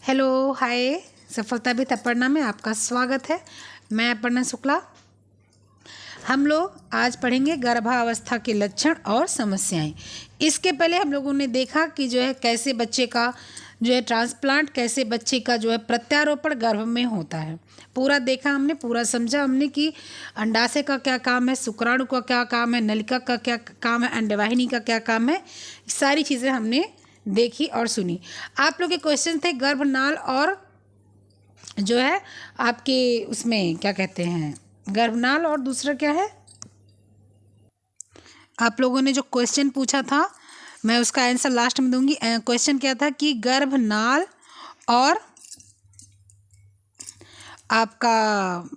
Hello hi. सफलता भी अपर्णा में आपका स्वागत है। मैं अपर्णा शुक्ला। हम लोग आज पढ़ेंगे गर्भावस्था के लक्षण और समस्याएं। इसके पहले हम लोगों ने देखा कि जो है कैसे बच्चे का जो है ट्रांसप्लांट, कैसे बच्चे का जो है प्रत्यारोपण गर्भ में होता है। पूरा देखा हमने, पूरा समझा हमने कि अंडाशय का क्या काम है, शुक्राणु का क्या काम है, नलिका का क्या काम है, अंडवाहिनी का क्या काम है। सारी चीज़ें हमने देखी और सुनी। आप लोग के क्वेश्चन थे गर्भनाल और जो है आपके उसमें क्या कहते हैं, गर्भनाल और दूसरा क्या है। आप लोगों ने जो क्वेश्चन पूछा था मैं उसका आंसर लास्ट में दूंगी। क्वेश्चन क्या था कि गर्भनाल और आपका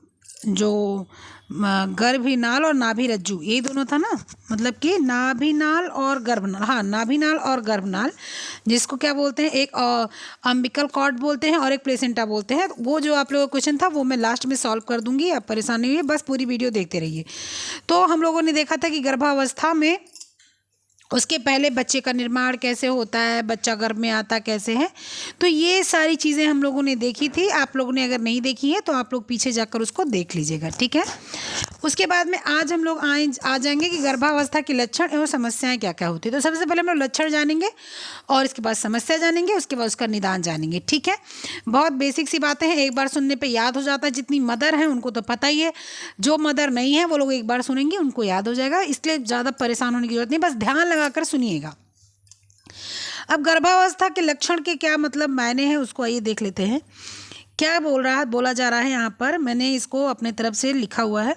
जो गर्भनाल और नाभि रज्जु, ये दोनों था ना। मतलब कि नाभिनाल और गर्भनाल, हाँ नाभिनाल और गर्भनाल, जिसको क्या बोलते हैं, एक अम्बिकल कॉर्ड बोलते हैं और एक प्लेसेंटा बोलते हैं। वो जो आप लोगों का क्वेश्चन था वो मैं लास्ट में सॉल्व कर दूंगी, आप परेशान नहीं हुई, बस पूरी वीडियो देखते रहिए। तो हम लोगों ने देखा था कि गर्भावस्था में उसके पहले बच्चे का निर्माण कैसे होता है, बच्चा गर्भ में आता कैसे है। तो ये सारी चीज़ें हम लोगों ने देखी थी। आप लोगों ने अगर नहीं देखी है तो आप लोग पीछे जाकर उसको देख लीजिएगा, ठीक है। उसके बाद में आज हम लोग आ जाएंगे कि गर्भावस्था के लक्षण एवं समस्याएं क्या क्या होती है। तो सबसे पहले हम लोग लक्षण जानेंगे और इसके बाद समस्या जानेंगे, उसके बाद उसका निदान जानेंगे, ठीक है। बहुत बेसिक सी बातें हैं, एक बार सुनने पे याद हो जाता है। जितनी मदर हैं उनको तो पता ही है, जो मदर नहीं है वो लोग एक बार सुनेंगे उनको याद हो जाएगा, इसलिए ज़्यादा परेशान होने की जरूरत नहीं, बस ध्यान लगाकर सुनिएगा। अब गर्भावस्था के लक्षण के क्या मतलब मायने हैं उसको आइए देख लेते हैं। क्या बोला जा रहा है यहाँ पर, मैंने इसको अपने तरफ से लिखा हुआ है।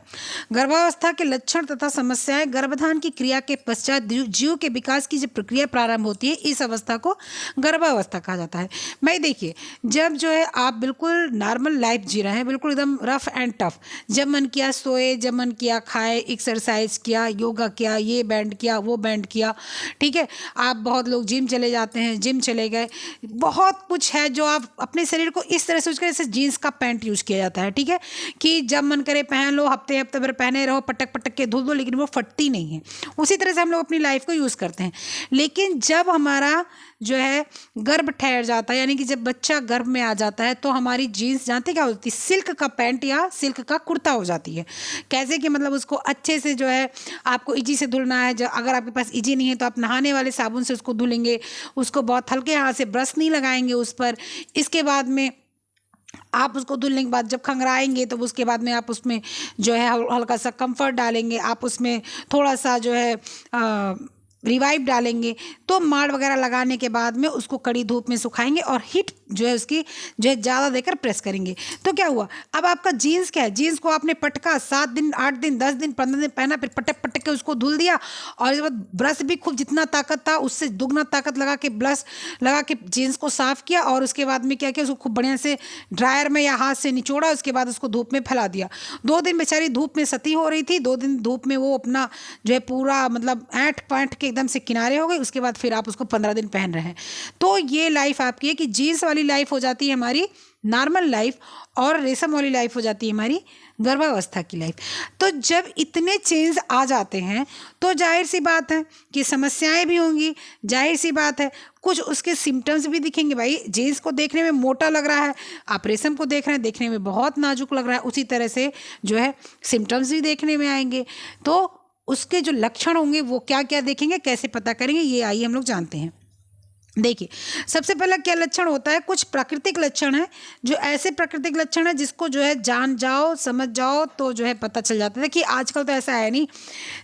गर्भावस्था के लक्षण तथा समस्याएं गर्भधान की क्रिया के पश्चात जीव के विकास की जो प्रक्रिया प्रारंभ होती है, इस अवस्था को गर्भावस्था कहा जाता है। भाई देखिए, जब जो है आप बिल्कुल नॉर्मल लाइफ जी रहे हैं, बिल्कुल एकदम रफ एंड टफ, जब मन किया सोए, जब मन किया खाए, एक्सरसाइज किया, योगा किया, ये बैंड किया, वो बैंड किया, ठीक है। आप बहुत लोग जिम चले जाते हैं, जिम चले गए, बहुत कुछ है जो आप अपने शरीर को इस तरह से जैसे जीन्स का पैंट यूज़ किया जाता है, ठीक है, कि जब मन करे पहन लो, हफ्ते हफ्ते भर पहने रहो, पटक पटक के धुल दो, लेकिन वो फटती नहीं है। उसी तरह से हम लोग अपनी लाइफ को यूज़ करते हैं। लेकिन जब हमारा जो है गर्भ ठहर जाता है, यानी कि जब बच्चा गर्भ में आ जाता है, तो हमारी जीन्स जानते क्या होती है, सिल्क का पैंट या सिल्क का कुर्ता हो जाती है। कैसे कि मतलब उसको अच्छे से जो है आपको इजी से धुलना है। अगर आपके पास इजी नहीं है तो आप नहाने वाले साबुन से उसको धुलेंगे, उसको बहुत हल्के हाथ से, ब्रश नहीं लगाएंगे उस पर। इसके बाद में आप उसको धुलने के बाद जब खंगराएंगे तो उसके बाद में आप उसमें जो है हल्का सा कंफर्ट डालेंगे, आप उसमें थोड़ा सा जो है रिवाइव डालेंगे। तो माड़ वगैरह लगाने के बाद में उसको कड़ी धूप में सुखाएंगे और हीट जो है उसकी जो है ज़्यादा देकर प्रेस करेंगे। तो क्या हुआ, अब आपका जीन्स क्या है, जीन्स को आपने पटका 7 दिन 8 दिन 10 दिन 15 दिन पहना, फिर पटक पटक के उसको धुल दिया, और इसके बाद ब्रश भी खूब जितना ताकत था उससे दुगना ताकत लगा के ब्रश लगा के जीन्स को साफ़ किया, और उसके बाद में क्या किया, उसको खूब बढ़िया से ड्रायर में या हाथ से निचोड़ा, उसके बाद उसको धूप में फैला दिया। 2 दिन बेचारी धूप में सती हो रही थी, 2 दिन धूप में वो अपना जो है पूरा मतलब ऐंठ पैंठ के एकदम से किनारे हो गई। उसके बाद फिर आप उसको 15 दिन पहन रहे हैं। तो ये लाइफ आपकी है कि जीन्स वाली लाइफ हो जाती है हमारी नॉर्मल लाइफ, और रेशम वाली लाइफ हो जाती है हमारी गर्भावस्था की लाइफ। तो जब इतने चेंज आ जाते हैं तो जाहिर सी बात है कि समस्याएं भी होंगी, जाहिर सी बात है कुछ उसके सिम्टम्स भी दिखेंगे। भाई जीन्स को देखने में मोटा लग रहा है, आप रेशम को देख रहे हैं देखने में बहुत नाजुक लग रहा है, उसी तरह से जो है सिम्टम्स भी देखने में आएंगे। तो उसके जो लक्षण होंगे वो क्या क्या देखेंगे, कैसे पता करेंगे, ये आइए हम लोग जानते हैं। देखिए, सबसे पहला क्या लक्षण होता है, कुछ प्राकृतिक लक्षण है, जो ऐसे प्राकृतिक लक्षण है जिसको जो है जान जाओ समझ जाओ तो जो है पता चल जाता है। देखिए आजकल तो ऐसा है नहीं,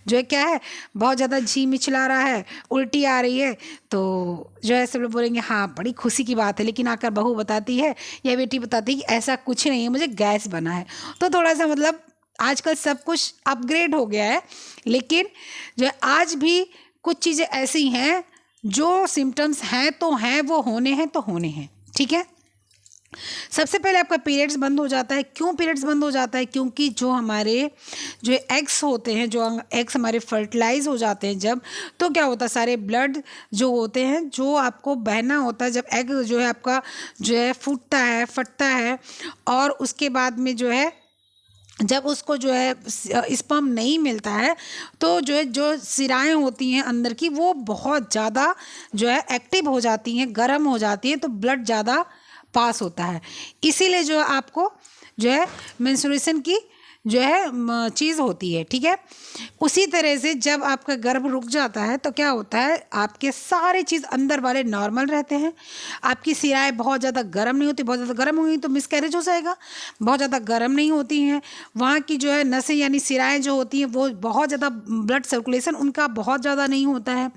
जो है क्या है, बहुत ज़्यादा जी मिचला रहा है, उल्टी आ रही है, तो जो है सब लोग बोलेंगे हाँ बड़ी खुशी की बात है, लेकिन आकर बहू बताती है या बेटी बताती है कि ऐसा कुछ नहीं है, मुझे गैस बना है। तो थोड़ा सा मतलब आजकल सब कुछ अपग्रेड हो गया है, लेकिन जो है आज भी कुछ चीज़ें ऐसी हैं जो सिम्टम्स हैं तो हैं, वो होने हैं तो होने हैं, ठीक है। सबसे पहले आपका पीरियड्स बंद हो जाता है। क्यों पीरियड्स बंद हो जाता है, क्योंकि जो हमारे जो एग्स होते हैं, जो एग्स हमारे फर्टिलाइज हो जाते हैं जब, तो क्या होता है सारे ब्लड जो होते हैं जो आपको बहना होता है, जब एग जो है आपका जो है फटता है, और उसके बाद में जो है जब उसको जो है स्पर्म नहीं मिलता है, तो जो है जो सिराएँ होती हैं अंदर की वो बहुत ज़्यादा जो है एक्टिव हो जाती हैं, गर्म हो जाती हैं, तो ब्लड ज़्यादा पास होता है। इसीलिए जो है आपको जो है मेंस्ट्रुएशन की जो है चीज़ होती है, ठीक है। उसी तरह से जब आपका गर्भ रुक जाता है तो क्या होता है, आपके सारे चीज़ अंदर वाले नॉर्मल रहते हैं, आपकी सिराएं बहुत ज़्यादा गर्म नहीं होती, बहुत ज़्यादा गर्म हुई तो मिसकैरेज हो जाएगा। बहुत ज़्यादा गर्म नहीं होती हैं, वहाँ की जो है नसें यानी सिराएं जो होती हैं वो बहुत ज़्यादा ब्लड सर्कुलेशन उनका बहुत ज़्यादा नहीं होता है।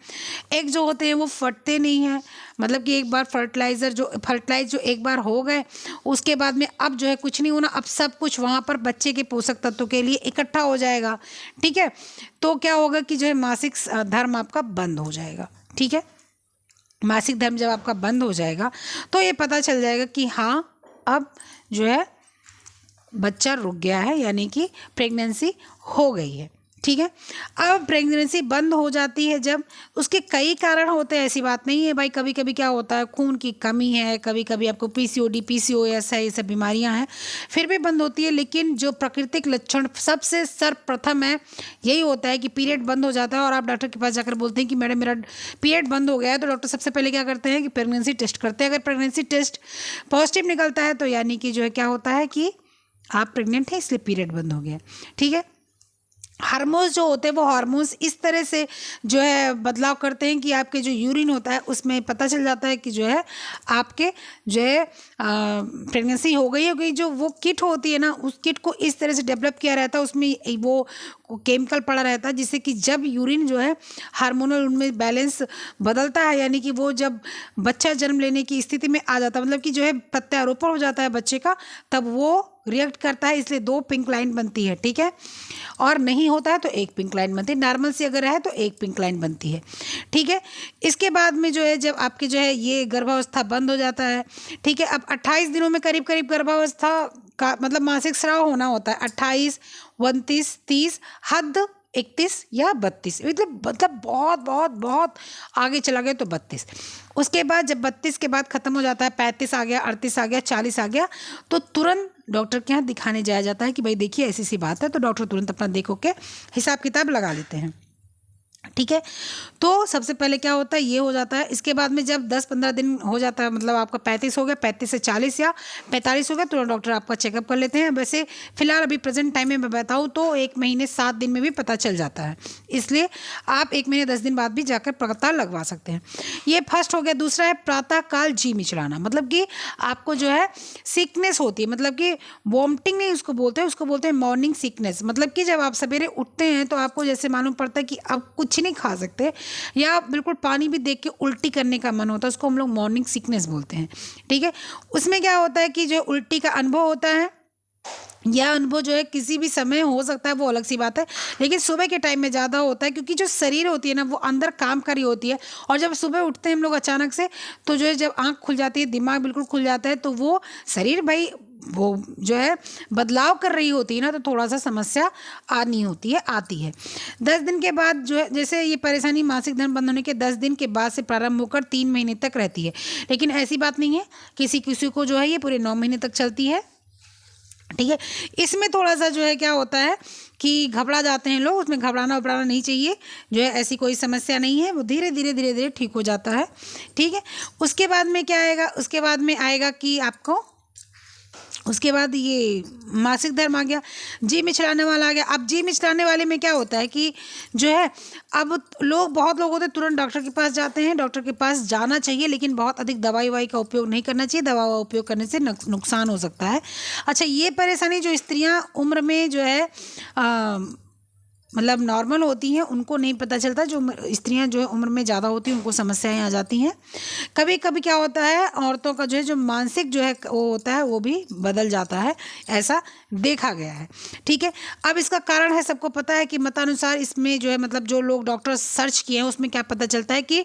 एग जो होते हैं वो फटते नहीं हैं, मतलब कि एक बार फर्टिलाइज जो एक बार हो गए उसके बाद में अब जो है कुछ नहीं होना, अब सब कुछ वहाँ पर बच्चे के पोषक तत्वों के लिए इकट्ठा हो जाएगा, ठीक है। तो क्या होगा कि जो है मासिक धर्म आपका बंद हो जाएगा, ठीक है। मासिक धर्म जब आपका बंद हो जाएगा तो ये पता चल जाएगा कि हाँ अब जो है बच्चा रुक गया है, यानी कि प्रेगनेंसी हो गई है, ठीक है। अब प्रेगनेंसी बंद हो जाती है जब, उसके कई कारण होते हैं, ऐसी बात नहीं है भाई। कभी कभी क्या होता है, खून की कमी है, कभी कभी आपको पीसीओडी पीसीओएस है, ये सब बीमारियां हैं, फिर भी बंद होती है। लेकिन जो प्राकृतिक लक्षण सबसे सर्वप्रथम है यही होता है कि पीरियड बंद हो जाता है और आप डॉक्टर के पास जाकर बोलते हैं कि मैडम मेरा पीरियड बंद हो गया है, तो डॉक्टर सबसे पहले क्या करते हैं कि प्रेगनेंसी टेस्ट करते हैं। अगर प्रेगनेंसी टेस्ट पॉजिटिव निकलता है तो यानी कि जो है क्या होता है कि आप प्रेग्नेंट हैं, इसलिए पीरियड बंद हो गया, ठीक है। हार्मोन्स जो होते हैं वो हार्मोन्स इस तरह से जो है बदलाव करते हैं कि आपके जो यूरिन होता है उसमें पता चल जाता है कि जो है आपके जो है प्रेगनेंसी हो गई होगी। जो वो किट होती है ना, उस किट को इस तरह से डेवलप किया रहता है, उसमें वो केमिकल पड़ा रहता है जिससे कि जब यूरिन जो है हार्मोनल उनमें बैलेंस बदलता है, यानी कि वो जब बच्चा जन्म लेने की स्थिति में आ जाता है, मतलब कि जो है प्रत्यारोपण हो जाता है बच्चे का, तब वो रिएक्ट करता है, इसलिए 2 पिंक लाइन बनती है, ठीक है। और नहीं होता है तो 1 पिंक लाइन बनती है, नॉर्मल से अगर है तो 1 पिंक लाइन बनती है, ठीक है। इसके बाद में जो है जब आपके जो है ये गर्भावस्था बंद हो जाता है, ठीक है। अब 28 दिनों में करीब करीब गर्भावस्था का मतलब मासिक स्राव होना होता है, 28, 29, 30, हद 31 या 32, मतलब बहुत बहुत बहुत आगे चला गया तो 32। उसके बाद जब 32 के बाद ख़त्म हो जाता है, 35 आ गया, 38 आ गया, 40 आ गया, तो तुरंत डॉक्टर के यहाँ दिखाने जाया जाता है कि भाई देखिए ऐसी सी बात है। तो डॉक्टर तुरंत अपना देखो के हिसाब किताब लगा लेते हैं, ठीक है। तो सबसे पहले क्या होता है, ये हो जाता है। इसके बाद में जब 10-15 दिन हो जाता है, मतलब आपका 35 हो गया, 35 से 40 या 45 हो गया, तो डॉक्टर आपका चेकअप कर लेते हैं। वैसे फिलहाल अभी प्रेजेंट टाइम में मैं बताऊँ तो 1 महीने 7 दिन में भी पता चल जाता है, इसलिए आप 1 महीने 10 दिन बाद भी जाकर पता लगवा सकते हैं। ये फर्स्ट हो गया। दूसरा है प्रातःकाल जी मिचलाना, मतलब कि आपको जो है सिकनेस होती है, मतलब कि वॉमिटिंग नहीं उसको बोलते हैं, उसको बोलते हैं मॉर्निंग सिकनेस। मतलब कि जब आप सवेरे उठते हैं तो आपको जैसे मालूम पड़ता है कि अब कुछ नहीं खा सकते, या बिल्कुल पानी भी देख के उल्टी करने का मन होता है, उसको हम लोग मॉर्निंग सिकनेस बोलते हैं, ठीक है। उसमें क्या होता है कि जो उल्टी का अनुभव होता है, यह अनुभव जो है किसी भी समय हो सकता है, वो अलग सी बात है, लेकिन सुबह के टाइम में ज़्यादा होता है, क्योंकि जो शरीर होती है ना वो अंदर काम कर रही होती है। और जब सुबह उठते हैं हम लोग अचानक से, तो जो है जब आँख खुल जाती है, दिमाग बिल्कुल खुल जाता है, तो वो शरीर भाई वो जो है बदलाव कर रही होती है ना, तो थोड़ा सा समस्या आती है। 10 दिन के बाद जो है, जैसे ये परेशानी मासिक धर्म बंद होने के 10 दिन के बाद से प्रारंभ होकर 3 महीने तक रहती है। लेकिन ऐसी बात नहीं है, किसी किसी को जो है ये पूरे 9 महीने तक चलती है, ठीक है। इसमें थोड़ा सा जो है क्या होता है कि घबरा जाते हैं लोग, उसमें घबराना नहीं चाहिए, जो है ऐसी कोई समस्या नहीं है, वो धीरे धीरे ठीक हो जाता है, ठीक है। उसके बाद में क्या आएगा, उसके बाद में आएगा कि आपको उसके बाद ये मासिक धर्म आ गया, जी मिचलाने वाला आ गया। अब जी मिचलाने वाले में क्या होता है कि जो है अब बहुत लोग होते हैं तुरंत डॉक्टर के पास जाते हैं। डॉक्टर के पास जाना चाहिए, लेकिन बहुत अधिक दवाई का उपयोग नहीं करना चाहिए, दवा का उपयोग करने से नुकसान हो सकता है। अच्छा, ये परेशानी जो स्त्रियां उम्र में जो है मतलब नॉर्मल होती हैं उनको नहीं पता चलता, जो स्त्रियां जो है उम्र में ज़्यादा होती हैं उनको समस्याएं आ जाती हैं। कभी कभी क्या होता है, औरतों का जो है जो मानसिक जो है वो होता है वो भी बदल जाता है, ऐसा देखा गया है, ठीक है। अब इसका कारण है, सबको पता है कि मतानुसार इसमें जो है मतलब जो लोग डॉक्टर सर्च किए हैं उसमें क्या पता चलता है कि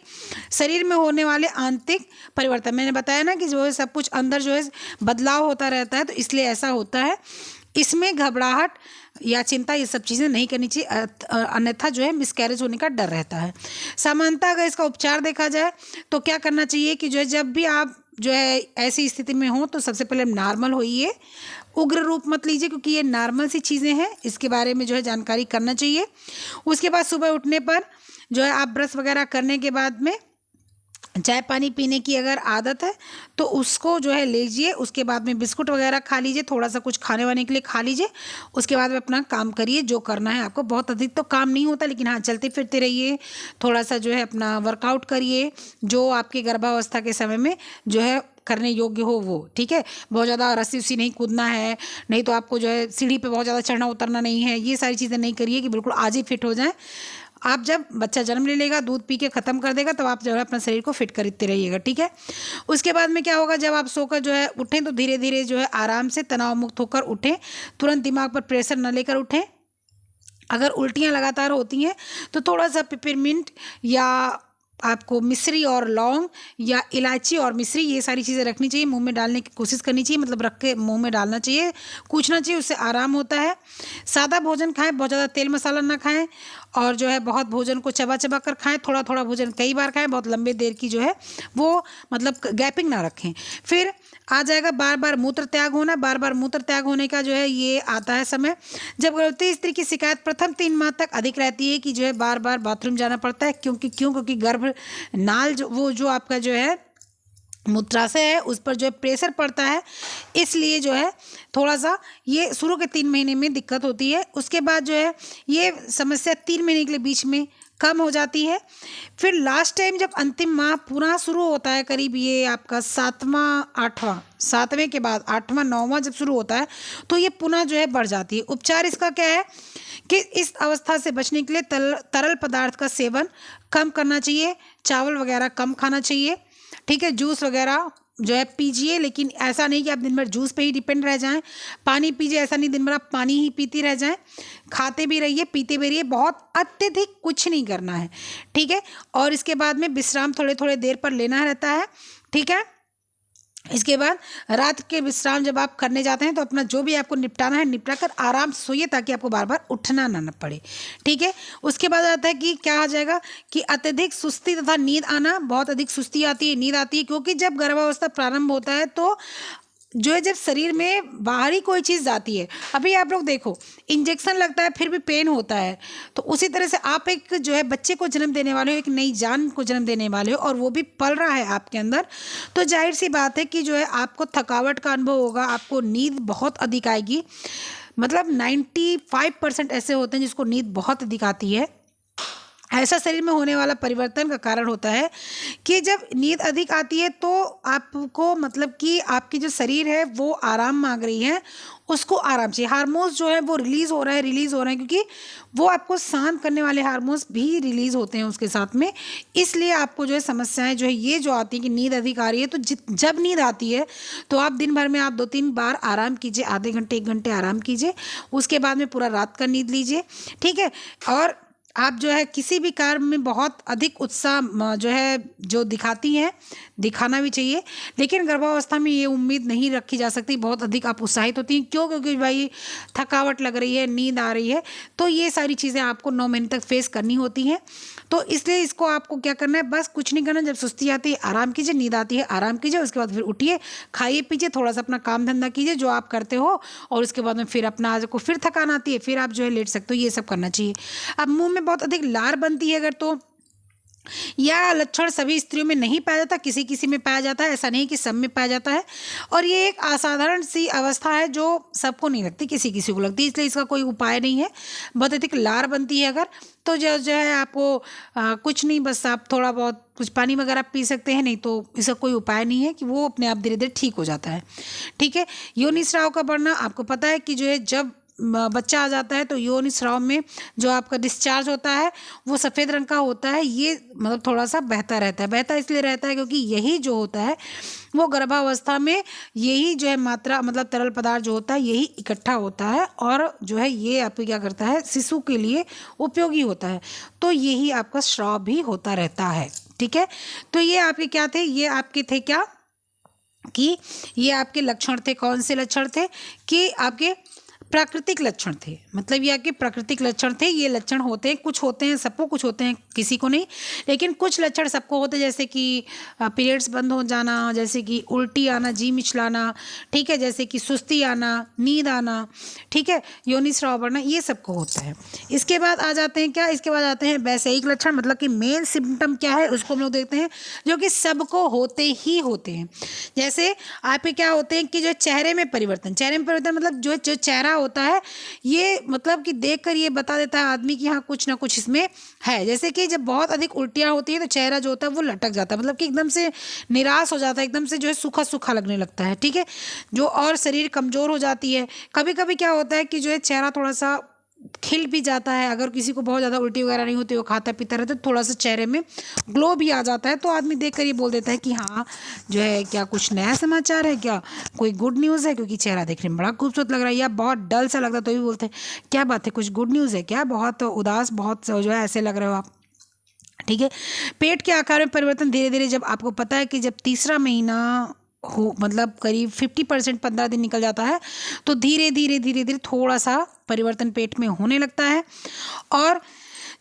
शरीर में होने वाले आंतरिक परिवर्तन, मैंने बताया ना कि जो है सब कुछ अंदर जो है बदलाव होता रहता है, तो इसलिए ऐसा होता है। इसमें घबराहट या चिंता ये सब चीज़ें नहीं करनी चाहिए, अन्यथा जो है मिसकैरेज होने का डर रहता है। सामान्यतः अगर इसका उपचार देखा जाए तो क्या करना चाहिए कि जो है जब भी आप जो है ऐसी स्थिति में हो तो सबसे पहले नॉर्मल होइए, उग्र रूप मत लीजिए, क्योंकि ये नॉर्मल सी चीज़ें हैं, इसके बारे में जो है जानकारी करना चाहिए। उसके बाद सुबह उठने पर जो है आप ब्रश वगैरह करने के बाद में चाय पानी पीने की अगर आदत है तो उसको जो है लीजिए, उसके बाद में बिस्कुट वगैरह खा लीजिए, थोड़ा सा कुछ खाने वाने के लिए खा लीजिए, उसके बाद में अपना काम करिए जो करना है आपको। बहुत अधिक तो काम नहीं होता, लेकिन हाँ चलते फिरते रहिए, थोड़ा सा जो है अपना वर्कआउट करिए जो आपके गर्भावस्था के समय में जो है करने योग्य हो वो, ठीक है। बहुत ज़्यादा रस्सी उस्सी नहीं कूदना है, नहीं तो आपको जो है सीढ़ी पे बहुत ज़्यादा चढ़ना उतरना नहीं है, ये सारी चीज़ें नहीं करिए कि बिल्कुल आज ही फिट हो जाएं। आप जब बच्चा जन्म ले लेगा, दूध पी के ख़त्म कर देगा, तब आप जो है अपना शरीर को फिट करते रहिएगा, ठीक है। उसके बाद में क्या होगा, जब आप सोकर जो है उठें तो धीरे धीरे जो है आराम से तनाव मुक्त होकर उठें, तुरंत दिमाग पर प्रेशर न लेकर उठें। अगर उल्टियाँ लगातार होती हैं तो थोड़ा सा पिपरमिंट या आपको मिश्री और लौंग या इलायची और मिश्री, ये सारी चीज़ें रखनी चाहिए, मुंह में डालने की कोशिश करनी चाहिए, मतलब रख के मुंह में डालना चाहिए, कूचना चाहिए, उससे आराम होता है। सादा भोजन खाएं, बहुत ज़्यादा तेल मसाला ना खाएं, और जो है बहुत भोजन को चबा चबा कर खाएं, थोड़ा थोड़ा भोजन कई बार खाएं, बहुत लंबे देर की जो है वो मतलब गैपिंग ना रखें। फिर आ जाएगा बार बार मूत्र त्याग होना। बार बार मूत्र त्याग होने का जो है ये आता है समय जब गर्भवती स्त्री की शिकायत प्रथम 3 माह तक अधिक रहती है कि जो है बार बार बाथरूम जाना पड़ता है। क्योंकि गर्भ नाल जो वो जो आपका जो है मूत्राशय है उस पर जो है प्रेशर पड़ता है, इसलिए जो है थोड़ा सा ये शुरू के 3 महीने में दिक्कत होती है। उसके बाद जो है ये समस्या 3 महीने के लिए बीच में कम हो जाती है। फिर लास्ट टाइम जब अंतिम माह पुनः शुरू होता है, करीब ये आपका 7वें के बाद 8वां 9वां जब शुरू होता है तो ये पुनः जो है बढ़ जाती है। उपचार इसका क्या है कि इस अवस्था से बचने के लिए तरल पदार्थ का सेवन कम करना चाहिए, चावल वगैरह कम खाना चाहिए, ठीक है। जूस वगैरह जो है पीजिए, लेकिन ऐसा नहीं कि आप दिन भर जूस पे ही डिपेंड रह जाएं। पानी पीजिए, ऐसा नहीं दिन भर आप पानी ही पीती रह जाएं, खाते भी रहिए पीते भी रहिए, बहुत अत्यधिक कुछ नहीं करना है, ठीक है। और इसके बाद में विश्राम थोड़े थोड़े देर पर लेना रहता है, ठीक है। इसके बाद रात के विश्राम जब आप करने जाते हैं तो अपना जो भी आपको निपटाना है निपटा कर आराम से सोइए, ताकि आपको बार बार उठना ना पड़े, ठीक है। उसके बाद आता है कि क्या आ जाएगा कि अत्यधिक सुस्ती तथा नींद आना। बहुत अधिक सुस्ती आती है, नींद आती है, क्योंकि जब गर्भावस्था प्रारंभ होता है तो जो है जब शरीर में बाहरी कोई चीज़ जाती है, अभी आप लोग देखो इंजेक्शन लगता है फिर भी पेन होता है, तो उसी तरह से आप एक जो है बच्चे को जन्म देने वाले हो, एक नई जान को जन्म देने वाले हो, और वो भी पल रहा है आपके अंदर, तो जाहिर सी बात है कि जो है आपको थकावट का अनुभव होगा, आपको नींद बहुत अधिक आएगी। मतलब 95% ऐसे होते हैं जिसको नींद बहुत अधिक आती है। ऐसा शरीर में होने वाला परिवर्तन का कारण होता है कि जब नींद अधिक आती है तो आपको मतलब कि आपकी जो शरीर है वो आराम मांग रही है, उसको आराम चाहिए। हार्मोन्स जो है वो रिलीज़ हो रहे हैं, क्योंकि वो आपको शांत करने वाले हार्मोन्स भी रिलीज़ होते हैं उसके साथ में। इसलिए आपको जो है समस्याएं जो है ये जो आती है कि नींद अधिक आ रही है, तो जब नींद आती है तो आप दिन भर में आप 2-3 बार आराम कीजिए, आधे घंटे 1 घंटे आराम कीजिए, उसके बाद में पूरा रात का नींद लीजिए, ठीक है। और आप जो है किसी भी कार्य में बहुत अधिक उत्साह जो है जो दिखाती हैं, दिखाना भी चाहिए, लेकिन गर्भावस्था में ये उम्मीद नहीं रखी जा सकती बहुत अधिक आप उत्साहित होती हैं। क्यों? क्योंकि भाई थकावट लग रही है, नींद आ रही है, तो ये सारी चीज़ें आपको 9 महीने तक फेस करनी होती हैं। तो इसलिए इसको आपको क्या करना है, बस कुछ नहीं करना। जब सुस्ती आती है आराम कीजिए, नींद आती है आराम कीजिए, उसके बाद फिर उठिए, खाइए पीजिए, थोड़ा सा अपना काम धंधा कीजिए जो आप करते हो, और उसके बाद में फिर अपना आज को फिर थकान आती है, फिर आप जो है लेट सकते हो, ये सब करना चाहिए। अब मुंह में बहुत अधिक लार बनती है अगर, तो यह लक्षण सभी स्त्रियों में नहीं पाया जाता, किसी किसी में पाया जाता है, ऐसा नहीं कि सब में पाया जाता है। और ये एक असाधारण सी अवस्था है जो सबको नहीं लगती, किसी किसी को लगती है, इसलिए इसका कोई उपाय नहीं है। बहुत अधिक लार बनती है अगर, तो जो है आपको कुछ नहीं, बस आप थोड़ा बहुत कुछ पानी वगैरह पी सकते हैं, नहीं तो इसका कोई उपाय नहीं है कि वो अपने आप धीरे धीरे ठीक हो जाता है, ठीक है। योनि स्राव का बढ़ना, आपको पता है कि जो है जब बच्चा आ जाता है तो योनि स्राव में जो आपका डिस्चार्ज होता है वो सफ़ेद रंग का होता है। ये मतलब थोड़ा सा बहता रहता है, बहता इसलिए रहता है क्योंकि यही जो होता है वो गर्भावस्था में यही जो है मात्रा, मतलब तरल पदार्थ जो होता है यही इकट्ठा होता है, और जो है ये आपको क्या करता है, शिशु के लिए उपयोगी होता है, तो यही आपका स्राव भी होता रहता है, ठीक है। तो ये आपके क्या थे, ये आपके थे क्या कि ये आपके लक्षण थे। कौन से लक्षण थे कि आपके प्राकृतिक लक्षण थे, मतलब ये आपके प्राकृतिक लक्षण थे। ये लक्षण होते हैं, कुछ होते हैं सबको, कुछ होते हैं किसी को नहीं, लेकिन कुछ लक्षण सबको होते हैं, जैसे कि पीरियड्स बंद हो जाना, जैसे कि उल्टी आना, जी मिचलाना, ठीक है, जैसे कि सुस्ती आना, नींद आना, ठीक है, योनि स्राव बढ़ना, ये सबको होता है। इसके बाद आ जाते हैं क्या, इसके बाद आते हैं वैषयिक लक्षण, मतलब कि मेन सिम्टम क्या है उसको हम लोग देखते हैं, जो कि सबको होते ही होते हैं। जैसे आपके क्या होते हैं कि जो चेहरे में परिवर्तन, चेहरे में परिवर्तन मतलब जो जो चेहरा होता है, ये मतलब कि देखकर ये बता देता है आदमी कि हाँ कुछ ना कुछ इसमें है। जैसे कि जब बहुत अधिक उल्टियाँ होती है तो चेहरा जो होता है वो लटक जाता है, मतलब कि एकदम से निराश हो जाता है, एकदम से जो है सूखा सूखा लगने लगता है, ठीक है, जो और शरीर कमज़ोर हो जाती है। कभी कभी क्या होता है कि जो है चेहरा थोड़ा सा खिल भी जाता है, अगर किसी को बहुत ज़्यादा उल्टी वगैरह नहीं होती, वो खाता पीता रहता है, तो थोड़ा सा चेहरे में ग्लो भी आ जाता है, तो आदमी देख कर ये बोल देता है कि हाँ जो है क्या कुछ नया समाचार है, क्या कोई गुड न्यूज़ है, क्योंकि चेहरा देखने में बड़ा खूबसूरत लग रहा है, या बहुत डल सा लगता है तो भी बोलते हैं क्या बात है, कुछ गुड न्यूज़ है क्या, बहुत उदास, बहुत जो है ऐसे लग रहे हो आप, ठीक है। पेट के आकार में परिवर्तन धीरे धीरे, जब आपको पता है कि जब तीसरा महीना हो, मतलब करीब 50% 15 दिन निकल जाता है, तो धीरे धीरे धीरे धीरे थोड़ा सा परिवर्तन पेट में होने लगता है। और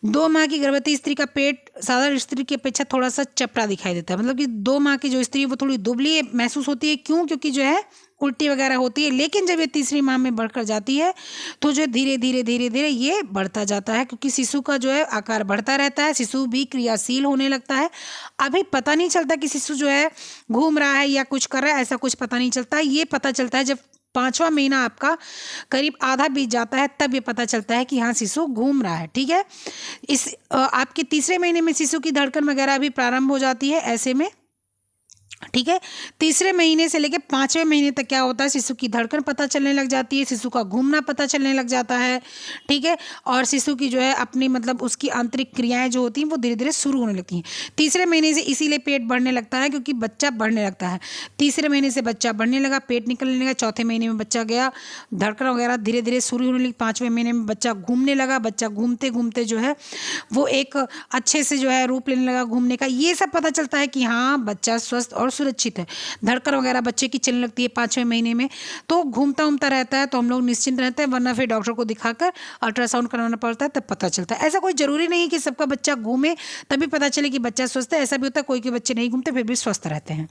2 माह की गर्भवती स्त्री का पेट साधारण स्त्री की अपेक्षा थोड़ा सा चपड़ा दिखाई देता है, मतलब कि 2 माह की जो स्त्री है वो थोड़ी दुबली महसूस होती है, क्यों, क्योंकि जो है उल्टी वगैरह होती है। लेकिन जब ये तीसरी माह में बढ़कर जाती है तो जो धीरे धीरे धीरे धीरे ये बढ़ता जाता है, क्योंकि शिशु का जो है आकार बढ़ता रहता है, शिशु भी क्रियाशील होने लगता है। अभी पता नहीं चलता कि शिशु जो है घूम रहा है या कुछ कर रहा है, ऐसा कुछ पता नहीं चलता। ये पता चलता है जब 5वां महीना आपका करीब आधा बीत जाता है, तब ये पता चलता है कि हाँ शिशु घूम रहा है, ठीक है। आपके तीसरे महीने में शिशु की धड़कन वगैरह भी प्रारंभ हो जाती है ऐसे में, ठीक है। तीसरे महीने से लेकर 5वें महीने तक क्या होता है, शिशु की धड़कन पता चलने लग जाती है, शिशु का घूमना पता चलने लग जाता है, ठीक है। और शिशु की जो है अपनी मतलब उसकी आंतरिक क्रियाएं जो होती हैं वो धीरे धीरे शुरू होने लगती हैं तीसरे महीने से। इसीलिए पेट बढ़ने लगता है, क्योंकि बच्चा बढ़ने लगता है। तीसरे महीने से बच्चा बढ़ने लगा, पेट निकलने लगा, चौथे महीने में बच्चा गया, धड़कन वगैरह धीरे धीरे शुरू होने लगी, 5वें महीने में बच्चा घूमने लगा, बच्चा घूमते घूमते जो है वो एक अच्छे से जो है रूप लेने लगा घूमने का। ये सब पता चलता है कि हाँ बच्चा स्वस्थ और सुरक्षित है। धड़कन वगैरह बच्चे की चलने लगती है 5वें महीने में, तो घूमता उमता रहता है, तो हम लोग निश्चिंत रहते हैं, वरना फिर डॉक्टर को दिखाकर अल्ट्रासाउंड करवाना पड़ता है, तब पता चलता है। ऐसा कोई ज़रूरी नहीं कि सबका बच्चा घूमे तभी पता चले कि बच्चा स्वस्थ है, ऐसा भी होता है कोई के बच्चे नहीं घूमते फिर भी स्वस्थ रहते हैं।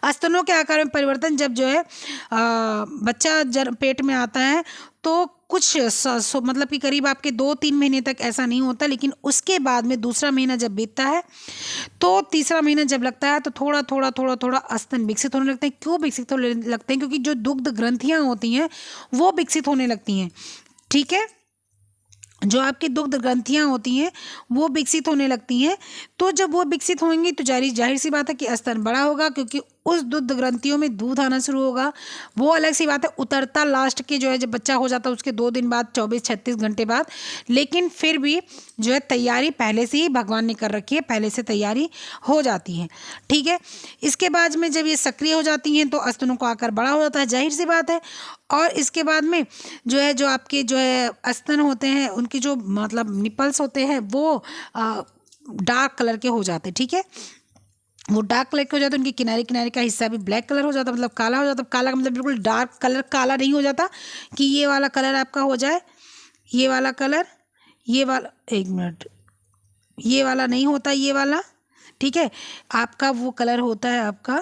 स्तनों के आकार में परिवर्तन, जब जो है बच्चा जब पेट में आता है तो कुछ मतलब कि करीब आपके 2-3 महीने तक ऐसा नहीं होता, लेकिन उसके बाद में दूसरा महीना जब बीतता है तो तीसरा महीना जब लगता है तो थोड़ा थोड़ा थोड़ा थोड़ा स्तन विकसित होने लगते हैं। क्यों विकसित होने लगते हैं, क्योंकि जो दुग्ध ग्रंथियां होती हैं वो विकसित होने लगती हैं, ठीक है। जो आपकी दुग्ध ग्रंथियां होती हैं वो विकसित होने लगती हैं, तो जब वो विकसित होंगी तो जाहिर सी बात है कि स्तन बड़ा होगा, क्योंकि उस दुग्ध ग्रंथियों में दूध आना शुरू होगा। वो अलग सी बात है, उतरता लास्ट के जो है जब बच्चा हो जाता है उसके 2 दिन बाद, 24-36 घंटे बाद, लेकिन फिर भी जो है तैयारी पहले से ही भगवान ने कर रखी है, पहले से तैयारी हो जाती है, ठीक है। इसके बाद में जब ये सक्रिय हो जाती हैं तो स्तनों का आकार बड़ा हो जाता है, जाहिर सी बात है। और इसके बाद में जो है जो आपके जो है स्तन होते हैं उनकी जो मतलब निपल्स होते हैं वो डार्क कलर के हो जाते हैं, ठीक है। वो डार्क कलर के हो जाते हैं, उनके किनारे किनारे का हिस्सा भी ब्लैक कलर हो जाता, मतलब काला हो जाता। काला का मतलब बिल्कुल डार्क कलर, काला नहीं हो जाता कि ये वाला कलर आपका हो जाए, ये वाला कलर, ये वाला, एक मिनट, ये वाला नहीं होता, ये वाला, ठीक है। आपका वो कलर होता है आपका,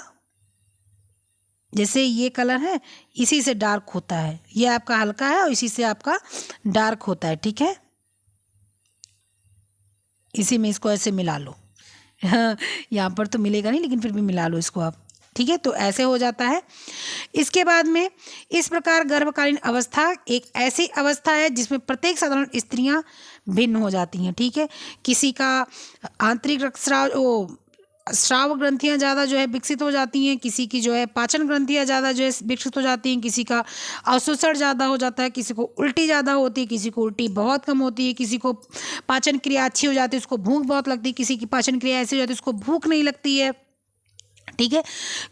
जैसे ये कलर है इसी से डार्क होता है, ये आपका हल्का है और इसी से आपका डार्क होता है, ठीक है। इसी में इसको ऐसे मिला लो हाँ, यहाँ पर तो मिलेगा नहीं लेकिन फिर भी मिला लो इसको आप, ठीक है। तो ऐसे हो जाता है। इसके बाद में इस प्रकार गर्भकालीन अवस्था एक ऐसी अवस्था है जिसमें प्रत्येक साधारण स्त्रियां भिन्न हो जाती हैं, ठीक है। किसी का आंतरिक रक्तस्राव स्राव ग्रंथियां ज़्यादा जो है विकसित हो जाती हैं, किसी की जो है पाचन ग्रंथियां ज़्यादा जो है विकसित हो जाती हैं, किसी का अवशोषण ज़्यादा हो जाता है, किसी को उल्टी ज़्यादा होती है, किसी को उल्टी बहुत कम होती है, किसी को पाचन क्रिया अच्छी हो जाती है उसको भूख बहुत लगती है, किसी की पाचन क्रिया ऐसी हो जाती है उसको भूख नहीं लगती है, ठीक है।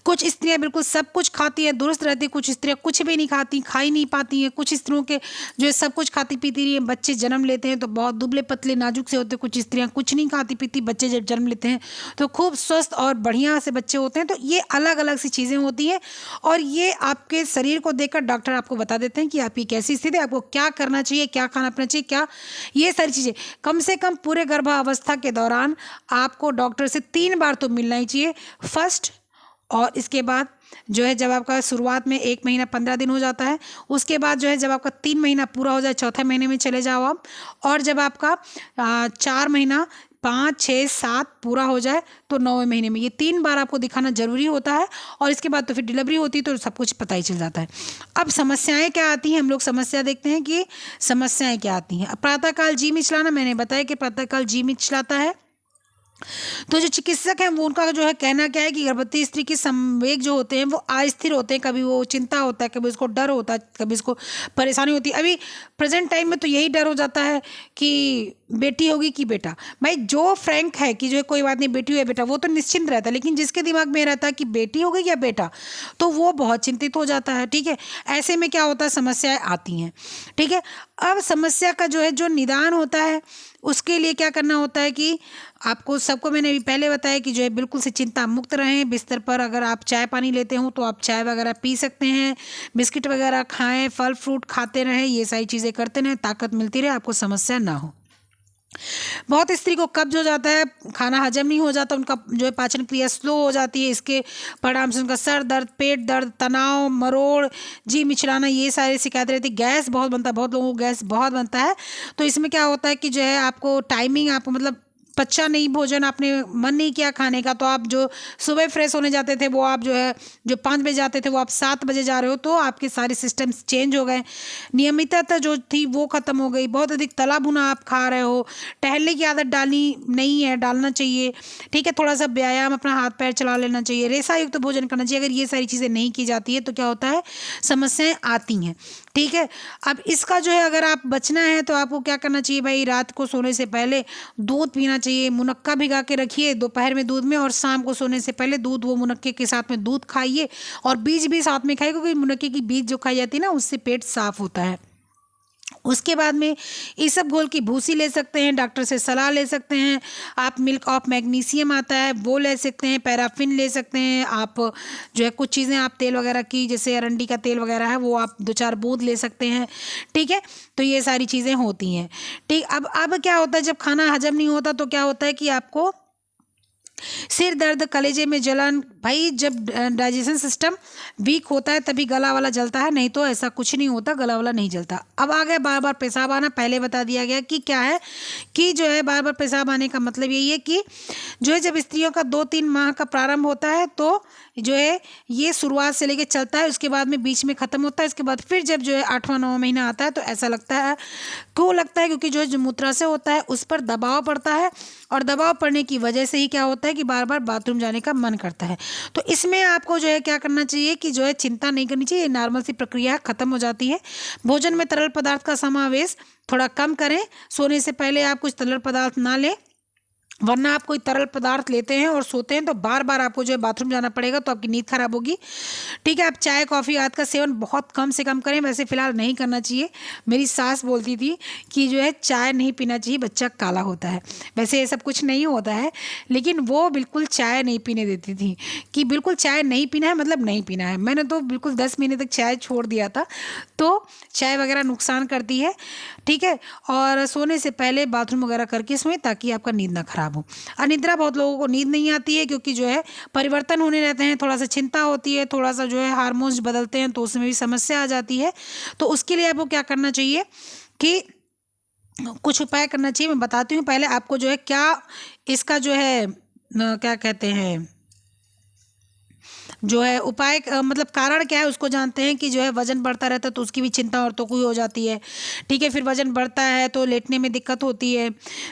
कुछ स्त्रियां बिल्कुल सब कुछ खाती हैं, दुरुस्त रहती हैं, कुछ स्त्रियां कुछ भी नहीं खाती, खा ही नहीं पाती हैं। कुछ स्त्रियों के जो है सब कुछ खाती पीती रही है, बच्चे जन्म लेते हैं तो बहुत दुबले पतले नाजुक से होते हैं। कुछ स्त्रियां कुछ नहीं खाती पीती, बच्चे जब जन्म लेते हैं तो खूब स्वस्थ और बढ़िया से बच्चे होते हैं। तो ये अलग अलग सी चीज़ें होती हैं और ये आपके शरीर को देखकर डॉक्टर आपको बता देते हैं कि आपकी कैसी स्थिति है, आपको क्या करना चाहिए, क्या खाना पीना चाहिए, क्या ये सारी चीज़ें। कम से कम पूरे गर्भावस्था के दौरान आपको डॉक्टर से 3 बार तो मिलना ही चाहिए। फर्स्ट और इसके बाद जो है जब आपका शुरुआत में 1 महीना 15 दिन हो जाता है, उसके बाद जो है जब आपका 3 महीना पूरा हो जाए, चौथे महीने में चले जाओ आप। और जब आपका 4 महीना 5 6 7 पूरा हो जाए तो 9वें महीने में, ये 3 बार आपको दिखाना ज़रूरी होता है। और इसके बाद तो फिर डिलीवरी होती है तो सब कुछ पता ही चल जाता है। अब समस्याएं क्या आती हैं, हम लोग समस्या देखते हैं कि समस्याएं क्या आती हैं। अब प्रातःकाल जी मिचलाना, मैंने बताया कि प्रातःकाल जी मिचलाता है। तो जो चिकित्सक हैं वो उनका जो है कहना क्या है कि गर्भवती स्त्री के संवेग जो होते हैं वो अस्थिर होते हैं। कभी वो चिंता होता है, कभी उसको डर होता है, कभी उसको परेशानी होती है। अभी प्रेजेंट टाइम में तो यही डर हो जाता है कि बेटी होगी कि बेटा। भाई जो फ्रैंक है कि जो है कोई बात नहीं बेटी हो या बेटा, वो तो निश्चिंत रहता है, लेकिन जिसके दिमाग में रहता है कि बेटी होगी या बेटा, तो वो बहुत चिंतित हो जाता है। ठीक है, ऐसे में क्या होता है, समस्याएं आती हैं। ठीक है, अब समस्या का जो है जो निदान होता है उसके लिए क्या करना होता है कि आपको सबको मैंने अभी पहले बताया कि जो है बिल्कुल से चिंता मुक्त रहें। बिस्तर पर अगर आप चाय पानी लेते हो तो आप चाय वगैरह पी सकते हैं, बिस्किट वगैरह खाएं, फल फ्रूट खाते रहें, ये सारी चीज़ें करते रहें, ताकत मिलती रहे, आपको समस्या ना हो। बहुत स्त्री को कब्ज हो जाता है, खाना हजम नहीं हो जाता, उनका जो है पाचन क्रिया स्लो हो जाती है। इसके परिणाम से उनका सर दर्द, पेट दर्द, तनाव, मरोड़, जी मिचलाना, ये सारी शिकायत रहती है। गैस बहुत बनता है, बहुत लोगों को गैस बहुत बनता है। तो इसमें क्या होता है कि जो है आपको टाइमिंग, आपको मतलब पचा नहीं भोजन, आपने मन नहीं किया खाने का, तो आप जो सुबह फ्रेश होने जाते थे वो आप जो है जो 5 बजे जाते थे वो आप 7 बजे जा रहे हो, तो आपके सारे सिस्टम्स चेंज हो गए। नियमितता जो थी वो ख़त्म हो गई। बहुत अधिक तला भुना आप खा रहे हो। टहलने की आदत डालनी नहीं है, डालना चाहिए। ठीक है, थोड़ा सा व्यायाम, अपना हाथ पैर चला लेना चाहिए, रेशा युक्त भोजन करना चाहिए। अगर ये सारी चीज़ें नहीं की जाती है तो क्या होता है, समस्याएं आती हैं। ठीक है, अब इसका जो है अगर आप बचना है तो आपको क्या करना चाहिए भाई, रात को सोने से पहले दूध पीना चाहिए। मुनक्का भिगा के रखिए दोपहर में दूध में, और शाम को सोने से पहले दूध, वो मुनक्के के साथ में दूध खाइए और बीज भी साथ में खाइए, क्योंकि मुनक्के की बीज जो खाई जाती है ना उससे पेट साफ होता है। उसके बाद में ईसब घोल की भूसी ले सकते हैं, डॉक्टर से सलाह ले सकते हैं। आप मिल्क ऑफ मैग्नीशियम आता है वो ले सकते हैं, पैराफिन ले सकते हैं। आप जो है कुछ चीज़ें आप तेल वगैरह की, जैसे अरंडी का तेल वगैरह है वो आप 2-4 बूंद ले सकते हैं। ठीक है, तो ये सारी चीज़ें होती हैं। ठीक, अब क्या होता है जब खाना हजम नहीं होता तो क्या होता है कि आपको सिर दर्द, कलेजे में जलन। भाई जब डाइजेशन सिस्टम वीक होता है तभी गला वाला जलता है, नहीं तो ऐसा कुछ नहीं होता, गला वाला नहीं जलता। अब आ गया बार बार पेशाब आना, पहले बता दिया गया कि क्या है कि जो है बार बार पेशाब आने का मतलब यही है कि जो है जब स्त्रियों का 2-3 माह का प्रारंभ होता है तो जो है ये शुरुआत से लेके चलता है, उसके बाद में बीच में ख़त्म होता है। इसके बाद फिर जब जो है 8वां 9वां महीना आता है तो ऐसा लगता है, क्यों लगता है, क्योंकि जो है जो मूत्राशय होता है उस पर दबाव पड़ता है, और दबाव पड़ने की वजह से ही क्या होता है कि बार बार बाथरूम जाने का मन करता है। तो इसमें आपको जो है क्या करना चाहिए कि जो है चिंता नहीं करनी चाहिए, नॉर्मल सी प्रक्रिया खत्म हो जाती है। भोजन में तरल पदार्थ का समावेश थोड़ा कम करें, सोने से पहले आप कुछ तरल पदार्थ ना लें, वरना आप कोई तरल पदार्थ लेते हैं और सोते हैं तो बार बार आपको जो है बाथरूम जाना पड़ेगा, तो आपकी नींद खराब होगी। ठीक है, आप चाय कॉफ़ी आदि का सेवन बहुत कम से कम करें। वैसे फ़िलहाल नहीं करना चाहिए, मेरी सास बोलती थी कि जो है चाय नहीं पीना चाहिए, बच्चा काला होता है। वैसे ये सब कुछ नहीं होता है, लेकिन वो बिल्कुल चाय नहीं पीने देती थी कि बिल्कुल चाय नहीं पीना है मतलब नहीं पीना है। मैंने तो बिल्कुल 10 महीने तक चाय छोड़ दिया था। तो चाय वगैरह नुकसान करती है। ठीक है, और सोने से पहले बाथरूम वगैरह करके सोएं ताकि आपका नींद ना खराब हो। अनिद्रा, बहुत लोगों को नींद नहीं आती है क्योंकि जो है परिवर्तन होने रहते हैं, थोड़ा सा चिंता होती है, थोड़ा सा जो है हार्मोन्स बदलते हैं तो उसमें भी समस्या आ जाती है। तो उसके लिए आपको क्या करना चाहिए कि कुछ उपाय करना चाहिए, मैं बताती हूँ। पहले आपको जो है क्या इसका जो है क्या कहते हैं, जो है उपाय मतलब कारण क्या है उसको जानते हैं कि जो है वजन बढ़ता रहता है तो उसकी भी चिंता औरतों को ही हो जाती है। ठीक है, फिर वजन बढ़ता है तो लेटने में दिक्कत होती है।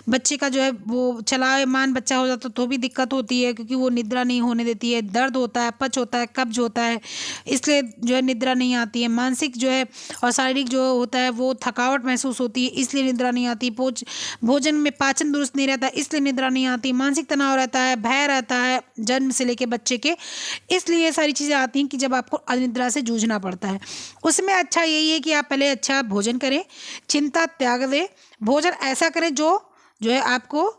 बच्चे का जो है वो चलायमान बच्चा हो जाता तो भी दिक्कत होती है, क्योंकि वो निद्रा नहीं होने देती है। दर्द होता है, अपच होता है, कब्ज होता है, इसलिए जो है निद्रा नहीं आती है। मानसिक जो है और शारीरिक जो होता है वो थकावट महसूस होती है, इसलिए निद्रा नहीं आती। भोजन में पाचन दुरुस्त नहीं रहता, इसलिए निद्रा नहीं आती। मानसिक तनाव रहता है, भय रहता है जन्म से लेके बच्चे के, इसलिए ये सारी चीज़ें आती हैं कि जब आपको अनिद्रा से जूझना पड़ता है। उसमें अच्छा यही है कि आप पहले अच्छा भोजन करें, चिंता त्याग दें, भोजन ऐसा करें जो है आपको